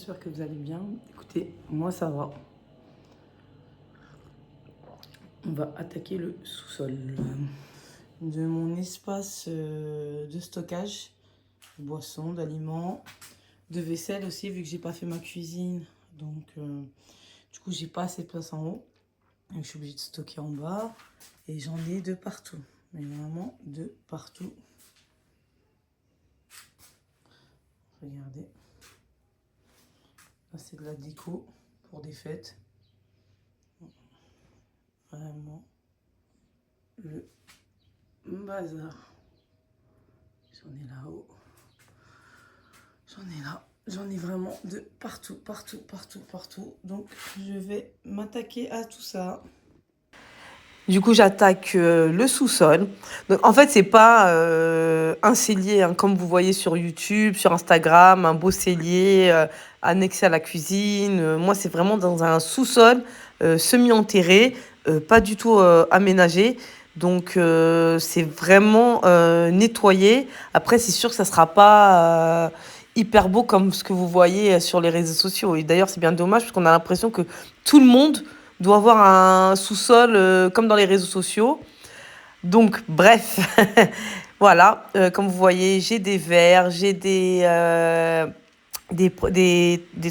j'espère que vous allez bien. Écoutez, moi ça va. On va attaquer le sous-sol de mon espace de stockage, de boissons, d'aliments, de vaisselle aussi, vu que j'ai pas fait ma cuisine. Donc, du coup, j'ai pas assez de place en haut. Donc, je suis obligée de stocker en bas. Et j'en ai de partout. Mais vraiment de partout. Regardez. Là, c'est de la déco pour des fêtes. Vraiment le bazar. J'en ai là-haut. J'en ai là. J'en ai vraiment de partout, partout, partout, partout. Donc, je vais m'attaquer à tout ça. Du coup, j'attaque le sous-sol. Donc, en fait, c'est pas un cellier, hein, comme vous voyez sur YouTube, sur Instagram, un beau cellier annexé à la cuisine. Moi, c'est vraiment dans un sous-sol semi-enterré, pas du tout aménagé. Donc, c'est vraiment nettoyé. Après, c'est sûr que ça sera pas hyper beau comme ce que vous voyez sur les réseaux sociaux. Et d'ailleurs, c'est bien dommage parce qu'on a l'impression que tout le monde doit avoir un sous-sol comme dans les réseaux sociaux. Donc, bref, voilà. Comme vous voyez, j'ai des verres, j'ai des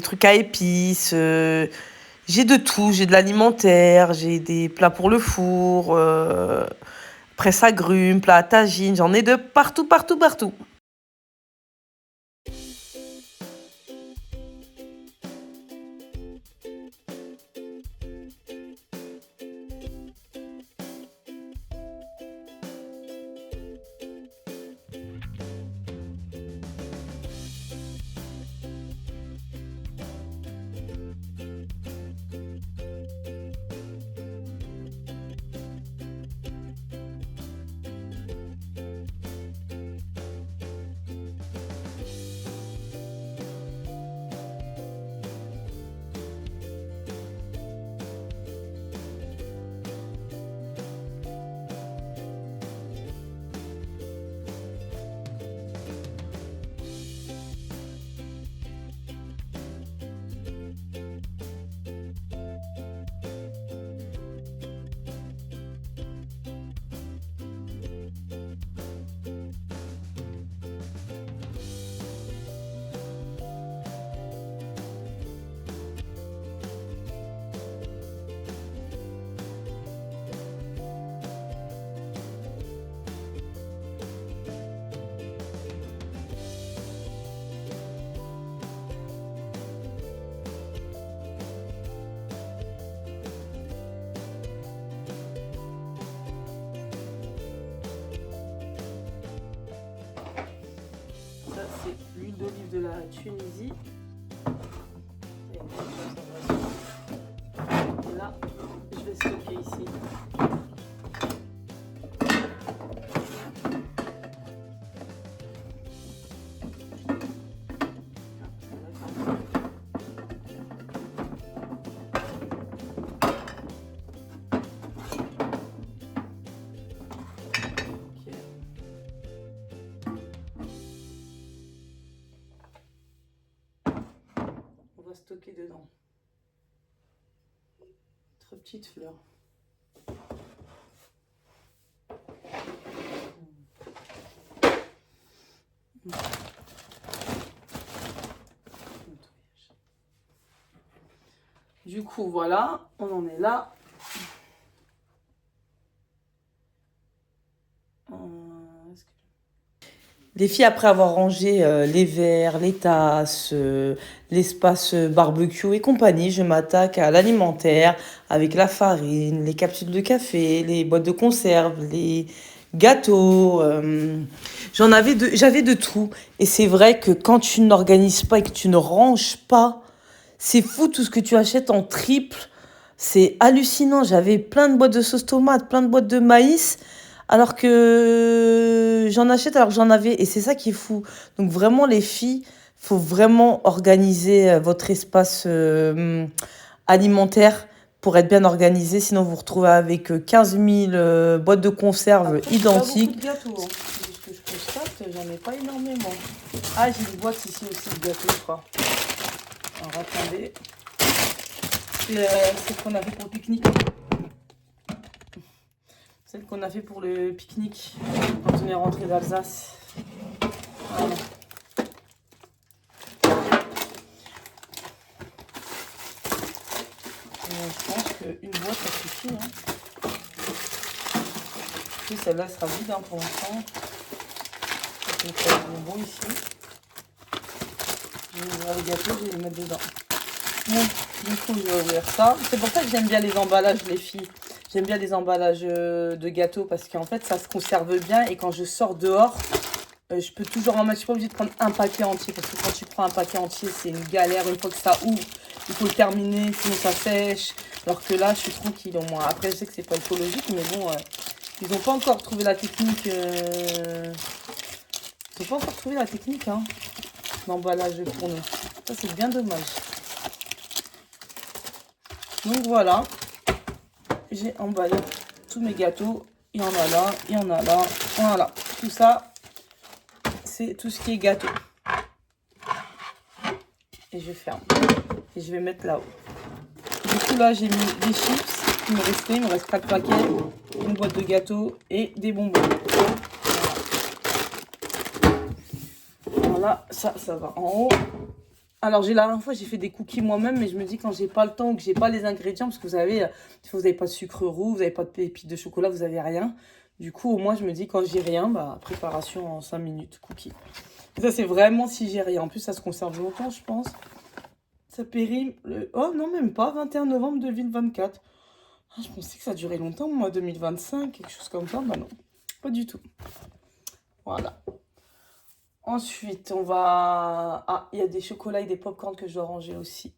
trucs à épices, j'ai de tout. J'ai de l'alimentaire, j'ai des plats pour le four, presse agrumes, plats à tagine. J'en ai de partout, partout, partout. Ça, c'est l'huile d'olive de la Tunisie. Et là, je vais stocker ici. On va stocker dedans. Très petite fleur. Du coup, voilà, on en est là. Les filles, après avoir rangé les verres, les tasses, l'espace barbecue et compagnie, je m'attaque à l'alimentaire avec la farine, les capsules de café, les boîtes de conserve, les gâteaux. J'avais de tout. Et c'est vrai que quand tu n'organises pas et que tu ne ranges pas, c'est fou tout ce que tu achètes en triple. C'est hallucinant. J'avais plein de boîtes de sauce tomate, plein de boîtes de maïs, alors que j'en achète alors que j'en avais. Et c'est ça qui est fou. Donc vraiment, les filles, faut vraiment organiser votre espace alimentaire pour être bien organisé. Sinon, vous vous retrouvez avec 15 000 boîtes de conserve identiques. Pas beaucoup de gâteaux, hein. De ce que je constate, j'en ai pas énormément. Ah, j'ai une boîte ici aussi de gâteaux, je crois. Alors attendez. C'est celle qu'on a fait pour le pique-nique. Celle qu'on a fait pour le pique-nique quand on est rentré d'Alsace. Voilà. Je pense qu'une boîte ça suffit. Hein. Et celle-là sera vide hein, pour l'instant. Je vais faire le bonbon ici. Je vais ouvrir le gâteau, je vais le mettre dedans. Bon, du coup, je vais ouvrir ça. C'est pour ça que j'aime bien les emballages, les filles. J'aime bien les emballages de gâteaux parce qu'en fait, ça se conserve bien. Et quand je sors dehors, je peux toujours en mettre. Je suis pas obligée de prendre un paquet entier parce que quand tu prends un paquet entier, c'est une galère. Une fois que ça ouvre, il faut le terminer, sinon ça sèche. Alors que là, je suis tranquille au moins. Après, je sais que c'est pas écologique, mais bon, ils n'ont pas encore trouvé la technique. Ils n'ont pas encore trouvé la technique hein, d'emballage pour nous. Ça, c'est bien dommage. Donc voilà, j'ai emballé tous mes gâteaux. Il y en a là, il y en a là. Voilà, tout ça, c'est tout ce qui est gâteau. Et je ferme. Et je vais mettre là-haut. Du coup, là, j'ai mis des chips qui me restaient. Il me reste 4 paquets, une boîte de gâteaux et des bonbons. Voilà, ça va en haut. Alors, la dernière fois, j'ai fait des cookies moi-même, mais je me dis quand j'ai pas le temps ou que j'ai pas les ingrédients, parce que vous savez, si vous n'avez pas de sucre roux, vous n'avez pas de pépites de chocolat, vous n'avez rien. Du coup, au moins, je me dis quand j'ai rien, bah, préparation en 5 minutes, cookies. Et ça, c'est vraiment si j'ai rien. En plus, ça se conserve longtemps, je pense. Ça périme le... Oh, non, même pas, 21 novembre 2024. Ah, je pensais que ça durait longtemps, moi, 2025, quelque chose comme ça. Bah non, pas du tout. Voilà. Ensuite, on va... Ah, il y a des chocolats et des pop-corn que je dois ranger aussi.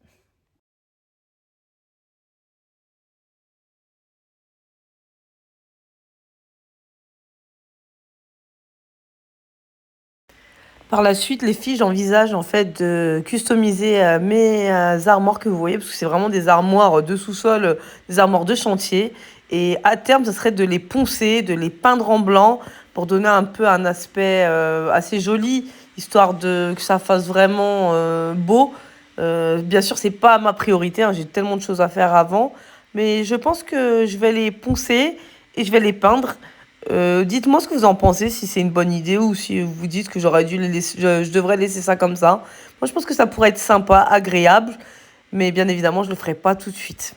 Par la suite, les filles, j'envisage en fait de customiser mes armoires que vous voyez, parce que c'est vraiment des armoires de sous-sol, des armoires de chantier. Et à terme, ça serait de les poncer, de les peindre en blanc pour donner un peu un aspect assez joli, histoire de que ça fasse vraiment beau. Bien sûr, c'est pas ma priorité, hein, j'ai tellement de choses à faire avant, mais je pense que je vais les poncer et je vais les peindre. Dites-moi ce que vous en pensez, si c'est une bonne idée ou si vous dites que j'aurais dû les laisser, je devrais laisser ça comme ça. Moi, je pense que ça pourrait être sympa, agréable, mais bien évidemment, je le ferai pas tout de suite.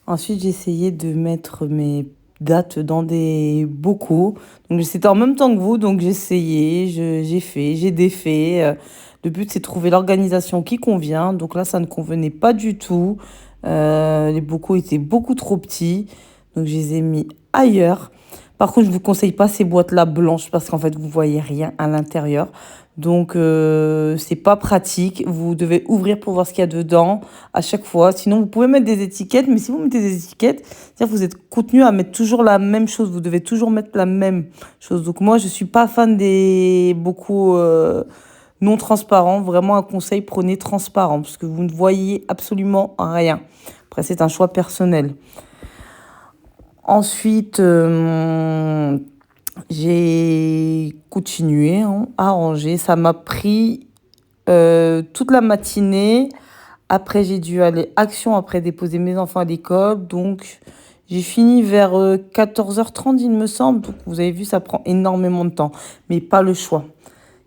Ensuite, j'ai essayé de mettre mes dates dans des bocaux. Donc, c'était en même temps que vous. Donc, j'ai essayé, j'ai fait, j'ai défait. Le but, c'est de trouver l'organisation qui convient. Donc là, ça ne convenait pas du tout. Les bocaux étaient beaucoup trop petits. Donc, je les ai mis ailleurs. Par contre, je ne vous conseille pas ces boîtes-là blanches parce qu'en fait, vous voyez rien à l'intérieur. Donc, c'est pas pratique. Vous devez ouvrir pour voir ce qu'il y a dedans à chaque fois. Sinon, vous pouvez mettre des étiquettes, mais si vous mettez des étiquettes, c'est-à-dire que vous êtes contenu à mettre toujours la même chose. Vous devez toujours mettre la même chose. Donc, moi, je suis pas fan des bocaux non transparents. Vraiment, un conseil, prenez transparent parce que vous ne voyez absolument rien. Après, c'est un choix personnel. Ensuite, J'ai continué hein, à ranger. Ça m'a pris toute la matinée. Après, j'ai dû aller action après déposer mes enfants à l'école. Donc, j'ai fini vers 14h30, il me semble. Donc, vous avez vu, ça prend énormément de temps. Mais pas le choix.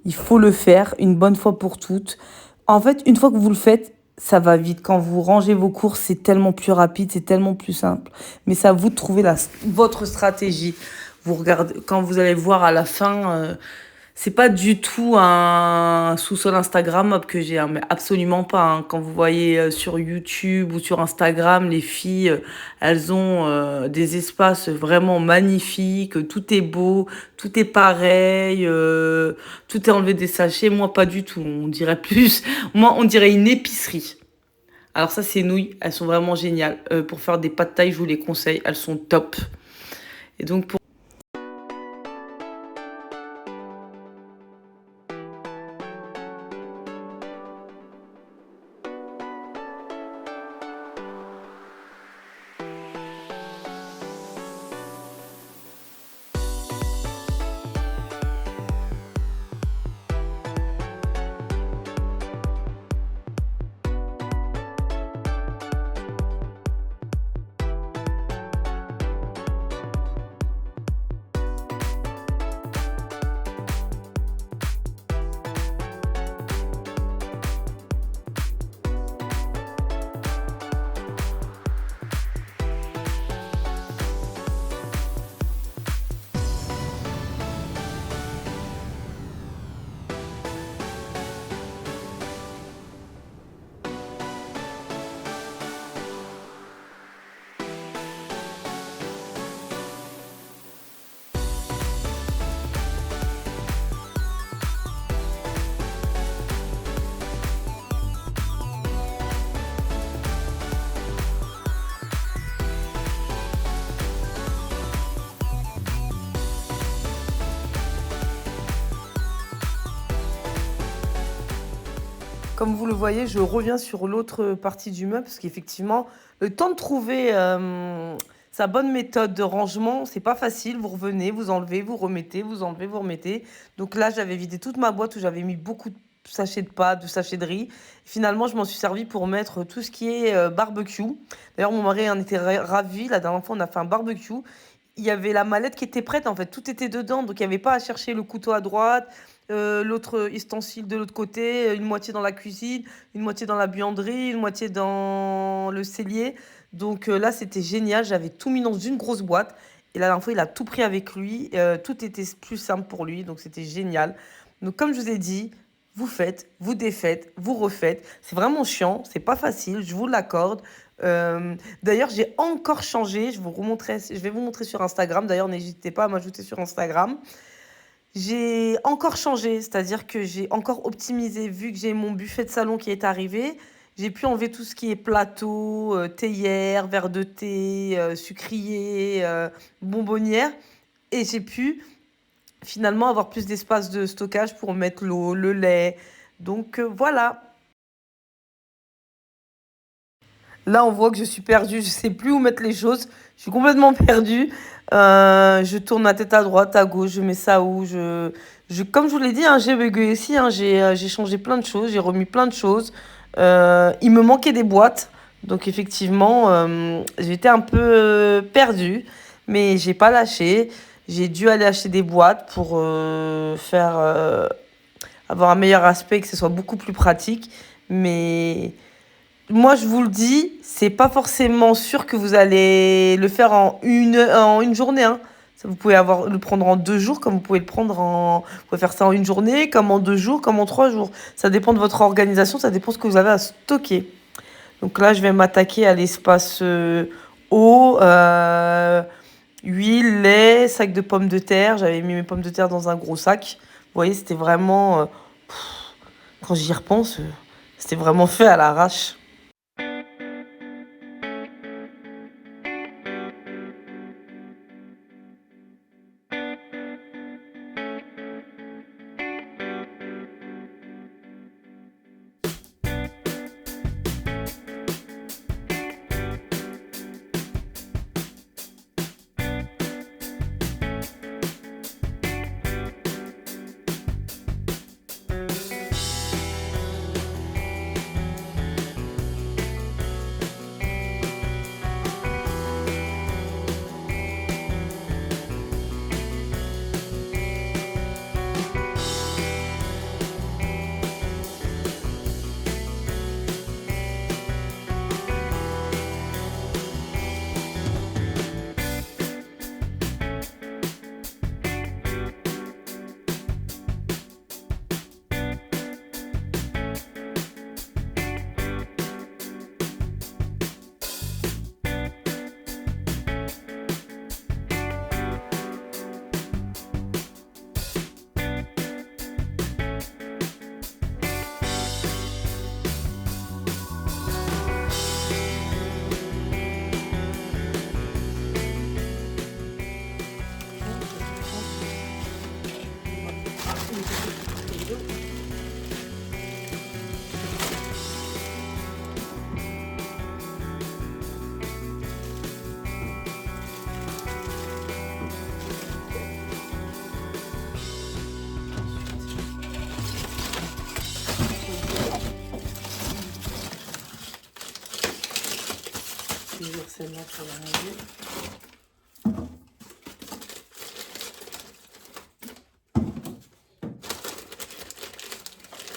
Il faut le faire une bonne fois pour toutes. En fait, une fois que vous le faites, ça va vite. Quand vous rangez vos courses, c'est tellement plus rapide, c'est tellement plus simple. Mais c'est à vous de trouver votre stratégie. Vous regardez, quand vous allez voir à la fin, c'est pas du tout un sous-sol Instagram que j'ai, hein, mais absolument pas. Hein. Quand vous voyez sur YouTube ou sur Instagram, les filles, elles ont des espaces vraiment magnifiques, tout est beau, tout est pareil, tout est enlevé des sachets. Moi, pas du tout. On dirait plus, moi, on dirait une épicerie. Alors ça, ces nouilles, elles sont vraiment géniales. Pour faire des pâtes thaï, je vous les conseille, elles sont top. Et donc pour comme vous le voyez, je reviens sur l'autre partie du meuble parce qu'effectivement, le temps de trouver sa bonne méthode de rangement, c'est pas facile. Vous revenez, vous enlevez, vous remettez, vous enlevez, vous remettez. Donc là, j'avais vidé toute ma boîte où j'avais mis beaucoup de sachets de pâtes, de sachets de riz. Finalement, je m'en suis servi pour mettre tout ce qui est barbecue. D'ailleurs, mon mari en était ravi. La dernière fois, on a fait un barbecue. Il y avait la mallette qui était prête, en fait, tout était dedans, donc il y avait pas à chercher le couteau à droite, l'autre ustensile de l'autre côté, une moitié dans la cuisine, une moitié dans la buanderie, une moitié dans le cellier. Donc là, c'était génial, j'avais tout mis dans une grosse boîte et la dernière fois, il a tout pris avec lui, tout était plus simple pour lui, donc c'était génial. Donc comme je vous ai dit, vous faites, vous défaites, vous refaites. C'est vraiment chiant, c'est pas facile, je vous l'accorde. D'ailleurs, j'ai encore changé. Je vais vous montrer sur Instagram. D'ailleurs, n'hésitez pas à m'ajouter sur Instagram. J'ai encore changé, c'est-à-dire que j'ai encore optimisé, vu que j'ai mon buffet de salon qui est arrivé. J'ai pu enlever tout ce qui est plateau, théière, verre de thé, sucrier, bonbonnière. Et j'ai pu finalement avoir plus d'espace de stockage pour mettre l'eau, le lait. Donc voilà. Là, on voit que je suis perdue, je sais plus où mettre les choses. Je suis complètement perdue. Je tourne la tête à droite, à gauche, je mets ça où comme je vous l'ai dit, hein, j'ai bégayé aussi, hein, j'ai changé plein de choses, j'ai remis plein de choses. Il me manquait des boîtes, donc effectivement, j'étais un peu perdue, mais j'ai pas lâché. J'ai dû aller acheter des boîtes pour avoir un meilleur aspect, que ce soit beaucoup plus pratique. Mais moi, je vous le dis, c'est pas forcément sûr que vous allez le faire en une journée, hein. Vous pouvez le prendre en 2 jours, comme vous pouvez vous pouvez faire ça en une journée, comme en 2 jours, comme en 3 jours. Ça dépend de votre organisation, ça dépend de ce que vous avez à stocker. Donc là, je vais m'attaquer à l'espace eau, huile, lait, sac de pommes de terre. J'avais mis mes pommes de terre dans un gros sac. Vous voyez, c'était vraiment, quand j'y repense, c'était vraiment fait à l'arrache.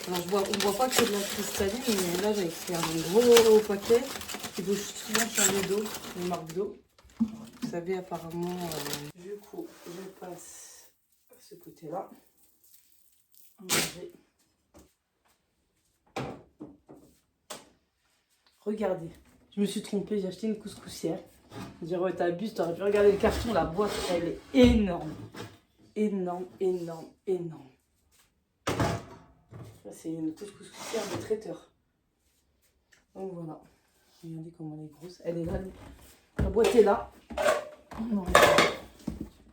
Alors on voit pas que de la cristalline, mais là j'ai pris un gros paquet qui doit souvent changer d'eau, une marque d'eau. Vous savez apparemment, du coup je passe à ce côté-là. Regardez, je me suis trompée, j'ai acheté une couscoussière. Je dis ouais t'abuses, t'aurais pu regarder le carton, la boîte elle est énorme. Énorme. C'est une couscoussière de traiteur. Donc voilà. Regardez comment elle est grosse. Elle est là. La boîte est là.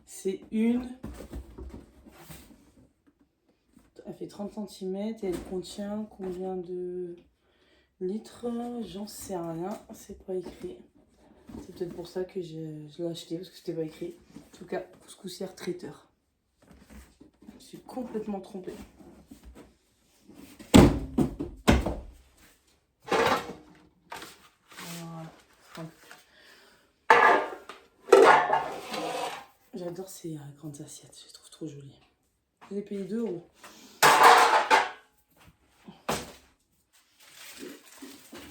C'est une. Elle fait 30 cm et elle contient combien de litres? J'en sais rien. C'est pas écrit. C'est peut-être pour ça que je l'ai acheté parce que c'était pas écrit. En tout cas, couscoussière traiteur. Je suis complètement trompée. J'adore ces grandes assiettes, je les trouve trop jolies. Je les ai payées 2 €.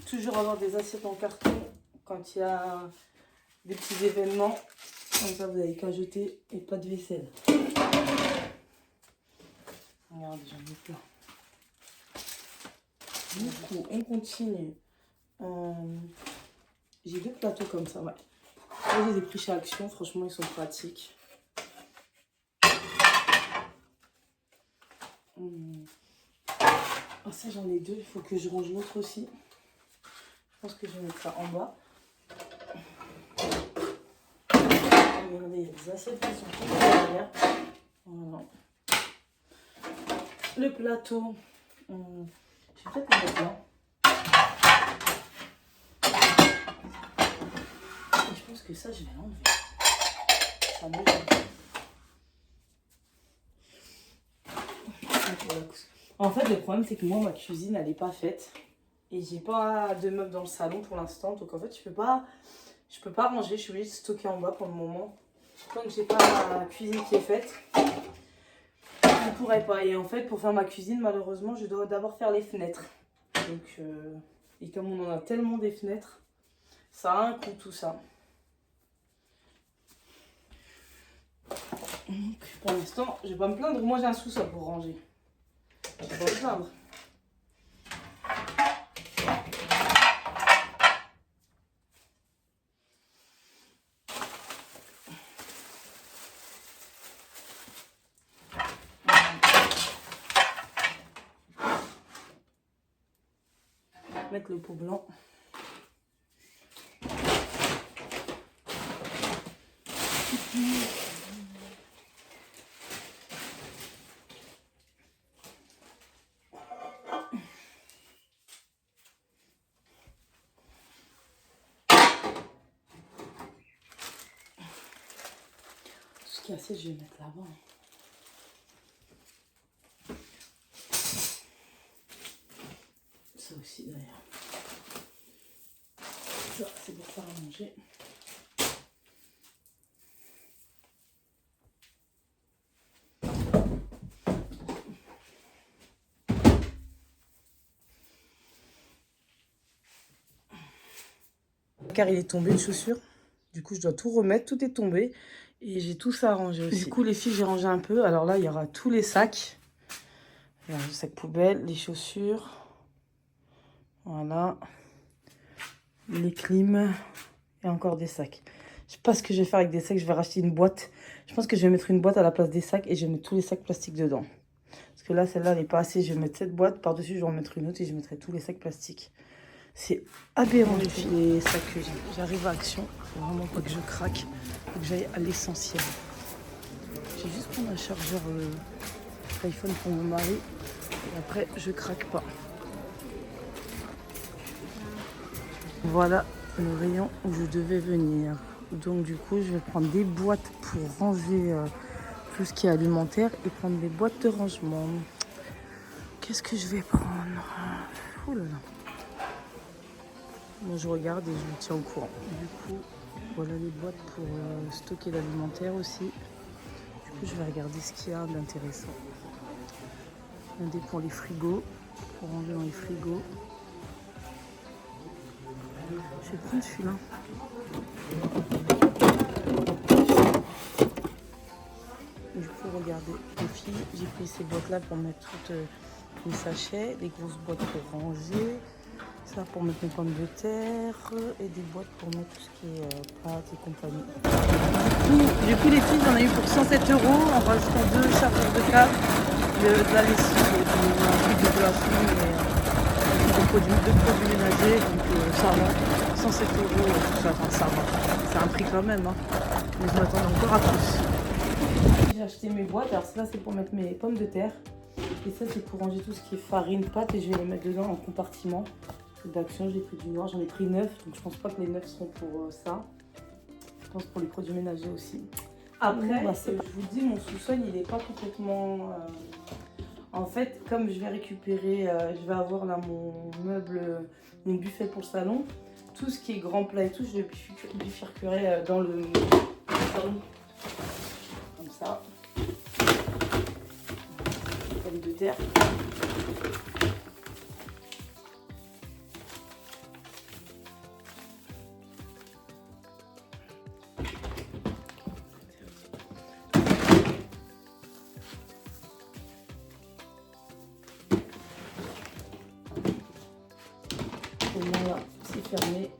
Toujours avoir des assiettes en carton quand il y a des petits événements. Comme ça, vous n'avez qu'à jeter et pas de vaisselle. Regardez, j'en ai plein. Du coup, on continue. J'ai 2 plateaux comme ça, ouais. J'ai des prix chez Action, franchement, ils sont pratiques. Ah, ça, j'en ai 2, il faut que je range l'autre aussi. Je pense que je vais mettre ça en bas. Regardez, il y a des assiettes qui sont tout derrière. Voilà. Le plateau, je vais peut-être le mettre là. Et je pense que ça, je vais l'enlever. Ça me gêne. En fait, le problème, c'est que moi, ma cuisine, elle n'est pas faite. Et j'ai pas de meubles dans le salon pour l'instant. Donc, en fait, je peux pas ranger. Je suis obligée de stocker en bas pour le moment. Tant que j'ai pas ma cuisine qui est faite, je ne pourrais pas. Et en fait, pour faire ma cuisine, malheureusement, je dois d'abord faire les fenêtres. Donc, et comme on en a tellement des fenêtres, ça a un coût tout ça. Donc, pour l'instant, je vais pas me plaindre. Moi, j'ai un sous-sol pour ranger. Je vais pas me plaindre. Mettre le pot blanc. Ce qui est assez, je vais mettre là-bas. Ça aussi d'ailleurs. Ça, c'est pour faire à manger. Car il est tombé une chaussure. Du coup, je dois tout remettre. Tout est tombé. Et j'ai tout ça à ranger aussi. Du coup, les filles, j'ai rangé un peu. Alors là, il y aura tous les sacs. Le sac poubelle, les chaussures. Voilà. Les clims. Et encore des sacs. Je sais pas ce que je vais faire avec des sacs. Je vais racheter une boîte. Je pense que je vais mettre une boîte à la place des sacs. Et je vais mettre tous les sacs plastiques dedans. Parce que là, celle-là, elle n'est pas assez. Je vais mettre cette boîte. Par-dessus, je vais en mettre une autre. Et je mettrai tous les sacs plastiques. C'est aberrant les filles, les sacs que j'ai. J'arrive à Action. Il faut vraiment pas que je craque. Il faut que j'aille à l'essentiel. J'ai juste pris un chargeur iPhone pour mon mari. Et après, je craque pas. Voilà le rayon où je devais venir. Donc du coup, je vais prendre des boîtes pour ranger tout ce qui est alimentaire et prendre des boîtes de rangement. Qu'est-ce que je vais prendre? Oh là là. Moi, je regarde et je vous tiens au courant. Du coup, voilà les boîtes pour stocker l'alimentaire aussi. Du coup, je vais regarder ce qu'il y a d'intéressant. Regardez pour les frigos. pour ranger dans les frigos. Je vais prendre celui-là. Du coup, regardez, les filles, j'ai pris ces boîtes-là pour mettre toutes mes sachets, des grosses boîtes pour ranger, ça pour mettre mes pommes de terre et des boîtes pour mettre tout ce qui est pâtes et compagnie. Du coup, les filles, j'en ai eu pour 107 € en rajoutant 2 chargeurs de câbles, de la lessive, un truc de glaçons et de produits ménagers, donc ça va. 107 €, tout ça, enfin, ça va. C'est un prix quand même, hein. Mais je m'attendais encore à plus. J'ai acheté mes boîtes, alors ça c'est pour mettre mes pommes de terre. Et ça c'est pour ranger tout ce qui est farine, pâte et je vais les mettre dedans en compartiment. D'action, j'ai pris du noir, j'en ai pris 9, donc je pense pas que les 9 seront pour ça. Je pense pour les produits ménagers aussi. Après, je vous dis, mon sous-sol il est pas complètement... En fait, comme je vais récupérer, je vais avoir là mon meuble, mon buffet pour le salon. Tout ce qui est grand plat et tout, je vais bifurquerai dans le salon. Comme ça. Pommes de terre. Voilà, c'est fermé.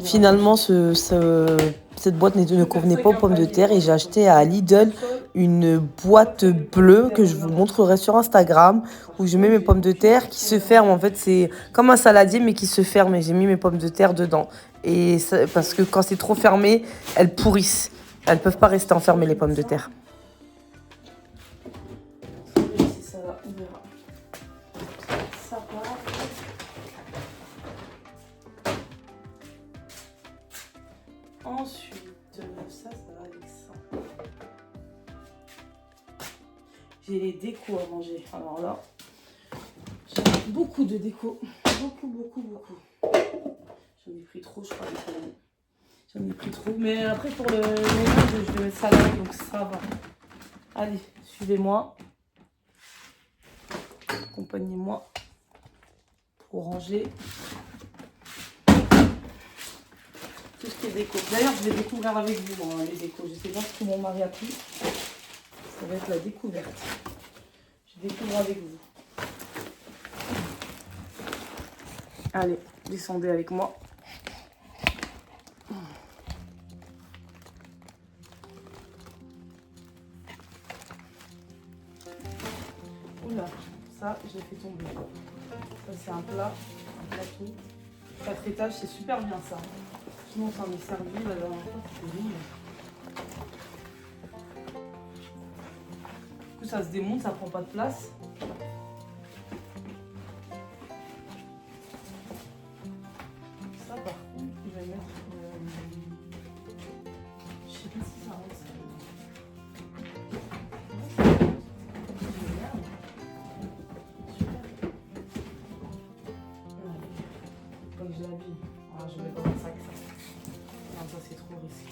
Finalement, cette boîte ne convenait pas aux pommes de terre et j'ai acheté à Lidl une boîte bleue que je vous montrerai sur Instagram où je mets mes pommes de terre qui se ferment. En fait, c'est comme un saladier mais qui se ferme et j'ai mis mes pommes de terre dedans. Et ça, parce que quand c'est trop fermé, elles pourrissent. Elles ne peuvent pas rester enfermées les pommes de terre. Ensuite, ça va avec ça. J'ai les décos à manger. Alors là, j'ai beaucoup de décos. Beaucoup. J'en ai pris trop, je crois. J'en ai pris trop. Mais après, pour le ménage, je vais mettre ça là, donc ça va. Allez, suivez-moi. Accompagnez-moi pour ranger tout ce qui est déco. D'ailleurs, je vais découvrir avec vous les décos. Je sais pas ce que mon mari a pris. Ça va être la découverte. Je découvre avec vous. Allez, descendez avec moi. Oula, ça, je l'ai fait tomber. Ça, c'est un plat, un plateau. 4 étages, c'est super bien ça. Sinon, ça m'est servi la dernière fois, c'était bien. Du coup, ça se démonte, ça prend pas de place. Ça, par contre, je vais mettre. Je sais pas si ça rentre. Je l'habille. Alors, je vais pas mettre ça que ça. Non, ça c'est trop risqué.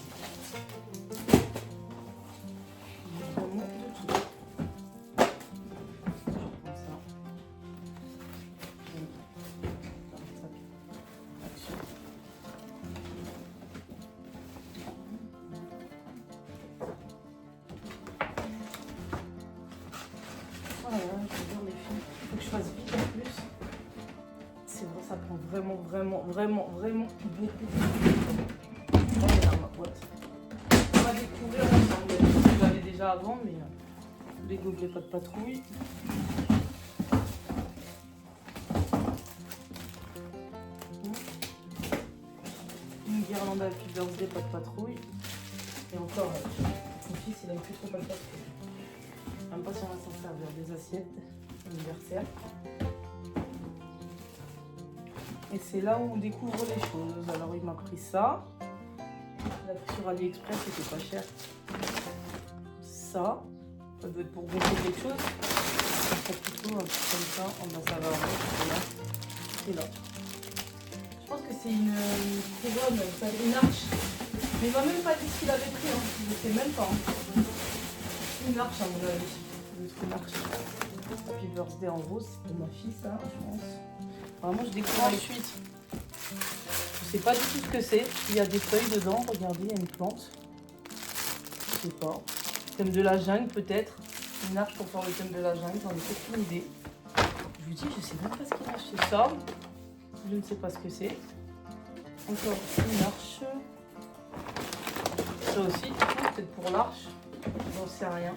Vraiment de tout. Je prends ça. Action. Voilà, j'adore les filles. Il faut que je fasse vite en plus. C'est vrai, ça prend vraiment beaucoup. On est dans ma boîte. On va découvrir ensemble. Je l'avais déjà avant, mais les gobelets pas de patrouille. Une guirlande à Happy Birthday, pas de patrouille. Et encore, mon fils, il aime plus trop pas de patrouille. Même pas si on va s'en servir. Des assiettes anniversaire. Et c'est là où on découvre les choses. Alors il m'a pris ça. Il a pris sur AliExpress, c'était pas cher. Ça doit être pour gonfler quelque chose. C'est plutôt un truc comme ça. Oh ben ça va là. Et là. Je pense que c'est une couronne, vous savez, une arche. Mais il m'a même pas dit ce qu'il avait pris. Je sais même pas. Une arche à mon avis. Une arche. Happy Birthday en rose, c'est pour ma fille ça, je pense. Vraiment, je découvre ensuite. Je sais pas du tout ce que c'est. Il y a des feuilles dedans, regardez, il y a une plante. Je sais pas. Thème de la jungle peut-être. Une arche pour faire le thème de la jungle, j'en ai aucune idée. Je vous dis, je sais même pas ce qu'il a acheté ça. Je ne sais pas ce que c'est. Encore une arche. Ça aussi, peut-être pour l'arche. J'en sais rien.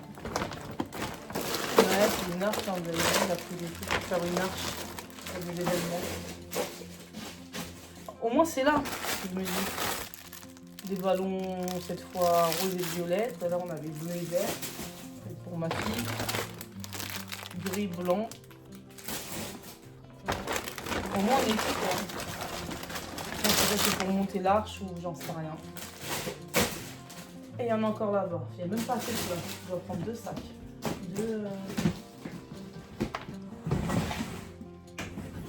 Ouais, c'est une arche, hein, il a pris des trucs pour faire une arche. Pour des événements. Au moins c'est là, je me dis. Des ballons, cette fois rose et violette. Là on avait bleu et vert. Pour ma fille. Gris, blanc. Au moins on est ici quoi. Je sais pas si c'est pour monter l'arche ou j'en sais rien. Et il y en a encore là-bas. Il n'y a même pas assez de place. Je dois prendre 2 sacs.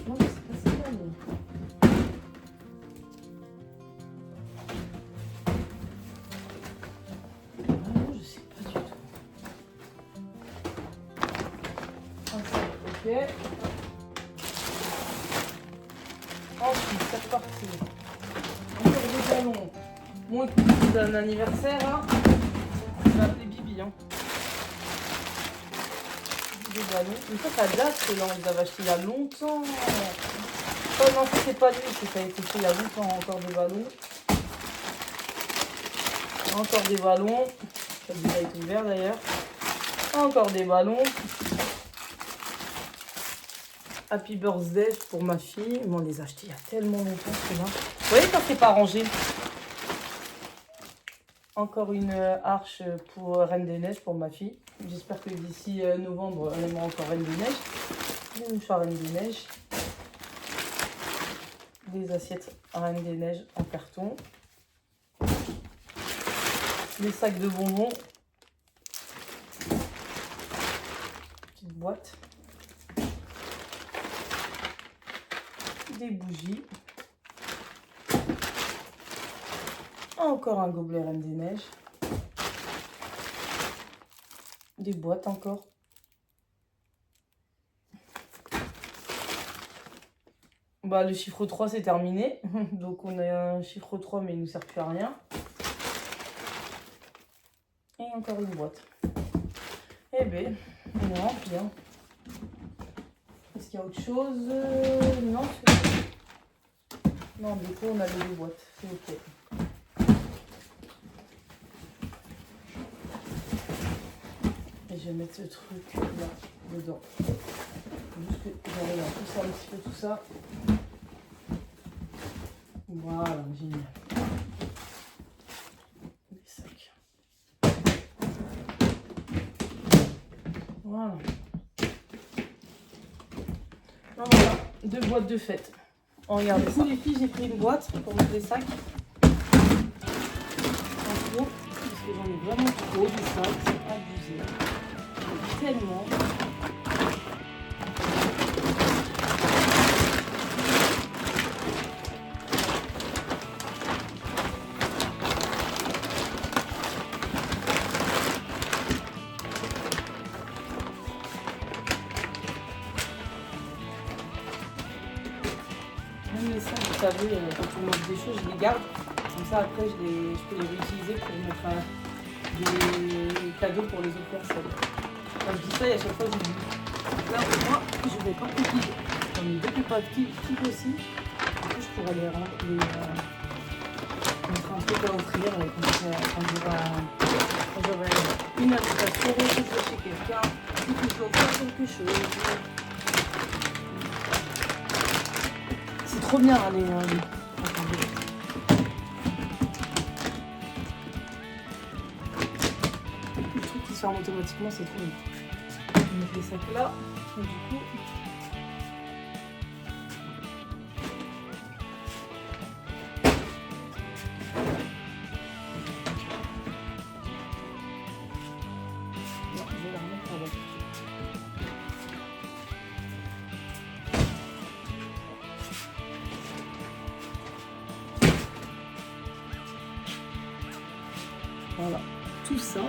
Non, je sais pas c'est quoi, mais... Vraiment, je sais pas du tout. Ok. Ensuite, c'est reparti. Encore des ballons. Bon, écoute, c'est un anniversaire, hein. Je vais appeler Bibi, hein. Des ballons. Mais ça date, là, on les avait achetés il y a longtemps. Oh non, c'est pas lui, ça a été fait il y a longtemps. Encore des ballons. Encore des ballons. Ça a déjà été ouvert d'ailleurs. Encore des ballons. Happy Birthday pour ma fille. On les a achetés il y a tellement longtemps, là. Vous voyez quand c'est pas rangé. Encore une arche pour Reine des Neiges pour ma fille. J'espère que d'ici novembre, elle aimera encore Reine des Neiges. Des mouchoirs Reine des Neiges. Des assiettes Reine des Neiges en carton. Des sacs de bonbons. Petite boîte. Des bougies. Encore un gobelet Reine des Neiges. Des boîtes encore. Bah, le chiffre 3 c'est terminé. Donc on a un chiffre 3 mais il ne nous sert plus à rien. Et encore une boîte. Eh ben, on est rempli. Hein. Est-ce qu'il y a autre chose? Non, non, du coup on a les 2 boîtes. C'est ok. Et je vais mettre ce truc là dedans. Juste que j'arrive à pousser un petit peu tout ça. Voilà, génial. Des sacs. Voilà. Voilà, 2 boîtes de fête. Oh, regardez, du coup, les filles, j'ai pris une boîte pour mettre les sacs. En gros, parce que j'en ai vraiment trop des sacs, c'est abusé. Tellement. Même les sacs, vous savez, quand on mange des choses, je les garde. Comme ça, après, je peux les réutiliser pour mettre des cadeaux pour les autres personnes. Quand je dis ça, et à chaque fois, je dis là, moi, je vais pas oublier. J'en ai 2 petites aussi. Du coup, je pourrais les mettre un truc à offrir quand j'aurai une invitation, que je vais chez quelqu'un, ou que je dois faire quelque chose. C'est trop bien, allez. Attendez. Le truc qui se ferme automatiquement, c'est trop bien. On met les sacs là, et du coup. Non, je vais la remettre là-bas. Voilà, tout ça,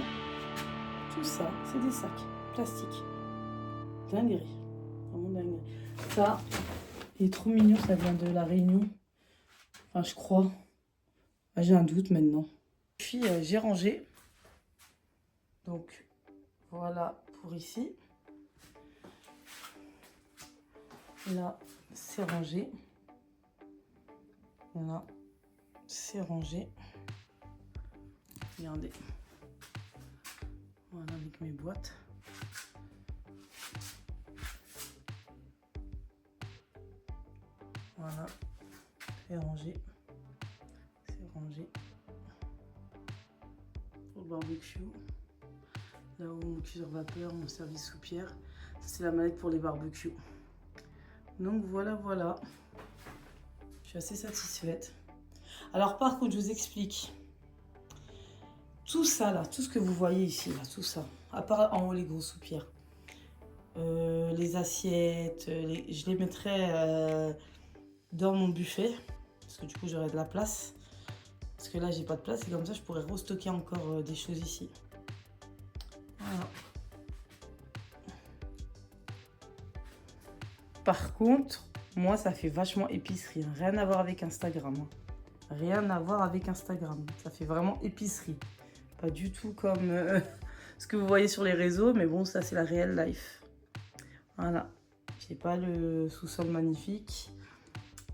c'est des sacs plastiques. dinguerie. Vraiment dinguerie. Ça, il est trop mignon, ça vient de La Réunion. Enfin, je crois. Ah, j'ai un doute maintenant. Puis, j'ai rangé. Donc, voilà pour ici. Là, c'est rangé. Là, c'est rangé. Regardez. Voilà avec mes boîtes. Voilà, c'est rangé. C'est rangé. Pour le barbecue. Là où mon cuiseur vapeur, mon service soupière. Ça, c'est la manette pour les barbecues. Donc voilà, voilà. Je suis assez satisfaite. Alors par contre, je vous explique. Tout ça là, tout ce que vous voyez ici, là, tout ça, à part en haut les grosses soupières, les assiettes, je les mettrai dans mon buffet, parce que du coup j'aurai de la place. Parce que là j'ai pas de place et comme ça je pourrais restocker encore des choses ici. Voilà. Par contre, moi ça fait vachement épicerie, rien à voir avec Instagram. Rien à voir avec Instagram, ça fait vraiment épicerie. Pas du tout comme ce que vous voyez sur les réseaux, mais bon, ça c'est la réelle life. Voilà, j'ai pas le sous-sol magnifique,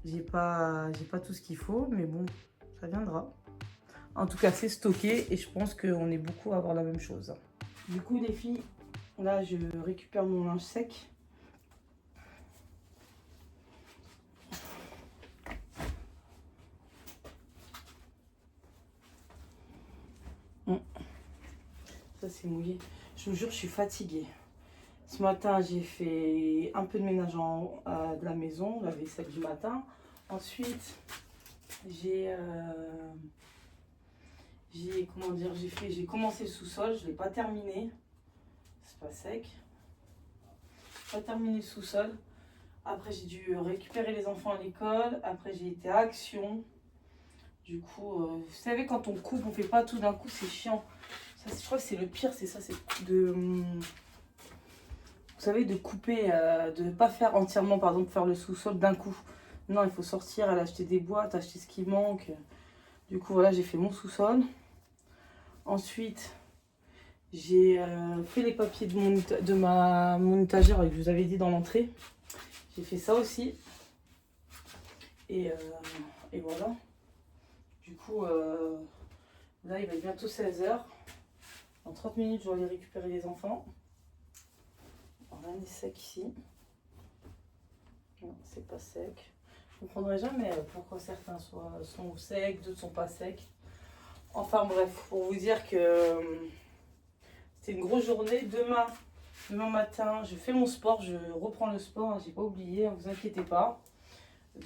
j'ai pas tout ce qu'il faut, mais bon, ça viendra. En tout cas, c'est stocké et je pense qu'on est beaucoup à avoir la même chose. Du coup, les filles, là, je récupère mon linge sec. Ça c'est mouillé. Je vous jure, je suis fatiguée. Ce matin, j'ai fait un peu de ménage en haut de la maison, la vaisselle du matin. Ensuite, j'ai commencé le sous-sol, je ne l'ai pas terminé. C'est pas sec. Pas terminé le sous-sol. Après, j'ai dû récupérer les enfants à l'école. Après, j'ai été à Action. Du coup, vous savez, quand on coupe, on fait pas tout d'un coup, c'est chiant. Ça, je crois que c'est le pire, c'est ça, c'est de... Vous savez, de couper, de ne pas faire entièrement, par exemple, faire le sous-sol d'un coup. Non, il faut sortir, aller acheter des boîtes, acheter ce qui manque. Du coup, voilà, j'ai fait mon sous-sol. Ensuite, j'ai fait les papiers de mon étagère, que je vous avais dit dans l'entrée. J'ai fait ça aussi. Et voilà. Du coup, là, il va être bientôt 16 h. En 30 minutes, je vais aller récupérer les enfants. Rien n'est sec ici. Non, c'est pas sec. Je ne comprendrai jamais pourquoi certains sont secs, d'autres sont pas secs. Enfin bref, pour vous dire que c'est une grosse journée. Demain matin, je fais mon sport. Je reprends le sport, hein, j'ai pas oublié, ne vous inquiétez pas.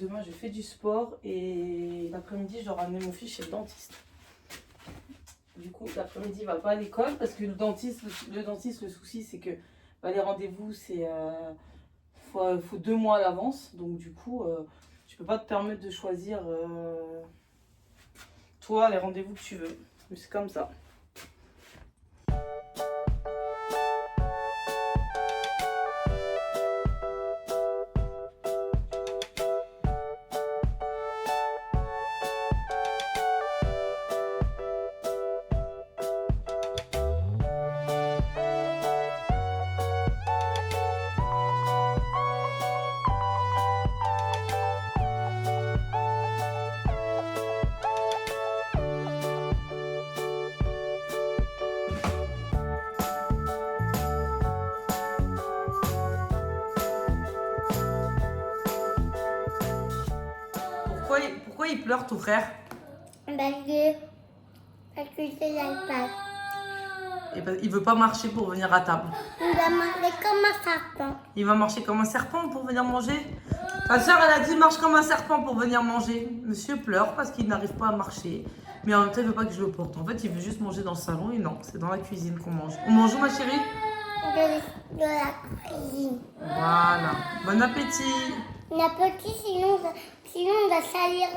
Demain, je fais du sport et l'après-midi, je dois ramener mon fils chez le dentiste. Du coup, l'après-midi, il ne va pas à l'école parce que le dentiste, le souci, c'est que les rendez-vous, c'est faut 2 mois à l'avance. Donc, du coup, tu ne peux pas te permettre de choisir, toi, les rendez-vous que tu veux. Mais c'est comme ça. Pourquoi il pleure, ton frère? Parce que c'est l'iPad. Il veut pas marcher pour venir à table. Il va marcher comme un serpent. Il va marcher comme un serpent pour venir manger. Ta soeur, elle a dit marche comme un serpent pour venir manger. Monsieur pleure parce qu'il n'arrive pas à marcher. Mais en même temps, il veut pas que je le porte. En fait, il veut juste manger dans le salon et non, c'est dans la cuisine qu'on mange. On mange où, ma chérie? De la cuisine. Voilà. Bon appétit. Bon appétit, sinon on va salir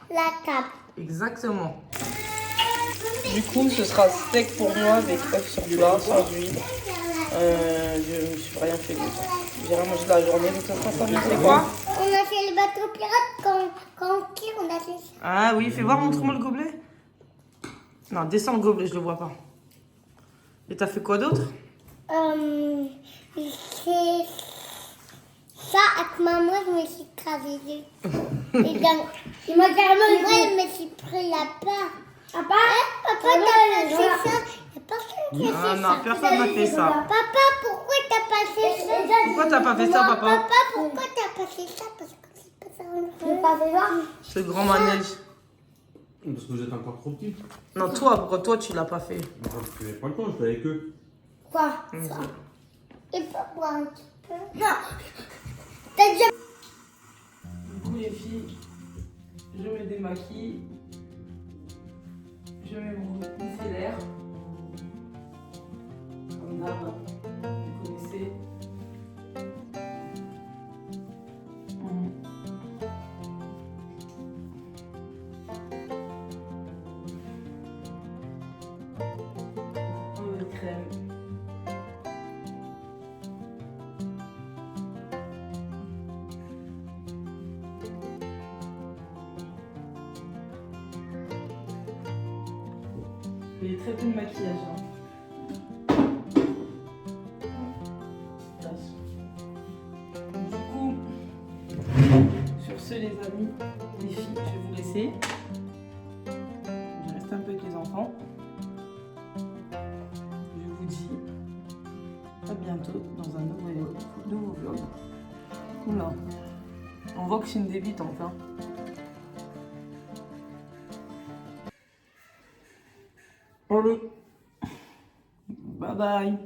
la table. Exactement. Du coup, ce sera steak pour moi avec œufs sur plat, sans huile. Je me suis rien fait d'autre. J'ai rien mangé de la journée, donc ça sera ça. C'est quoi? On a fait le bateau pirate quand on tire, on a fait ça. Ah oui, fais voir, montre-moi le gobelet. Non, descends le gobelet, je le vois pas. Et t'as fait quoi d'autre? C'est ça, avec maman, je me suis écrasée dessus. Et donc, il m'a carrément moi, je me suis pris la part. Papa, papa, t'as passé ça. Il n'y a personne qui a Ah fait non, ça. personne n'a fait ça. Papa, pourquoi t'as passé ça? Pourquoi t'as pas fait ça, papa? Papa, pourquoi t'as passé ça? Parce que c'est pas ça. Je n'ai pas fait ça. C'est le grand manège. Parce que vous êtes encore trop petit. Non, toi, pourquoi toi tu l'as pas fait? Parce que j'avais pas le temps, j'étais avec eux. Quoi? Ça. Et pas boire un petit peu? Non. T'as déjà... Du coup, les filles, je me démaquille. Je mets mon micellaire. Comme d'hab, vous connaissez. Un peu de crème. J'ai très peu de maquillage. Du coup, sur ce les amis, les filles, je vais vous laisser. Je reste un peu avec les enfants. Je vous dis à bientôt dans un nouveau vlog. Oula, on voit que c'est une débutante. Hein. Allez, bye bye.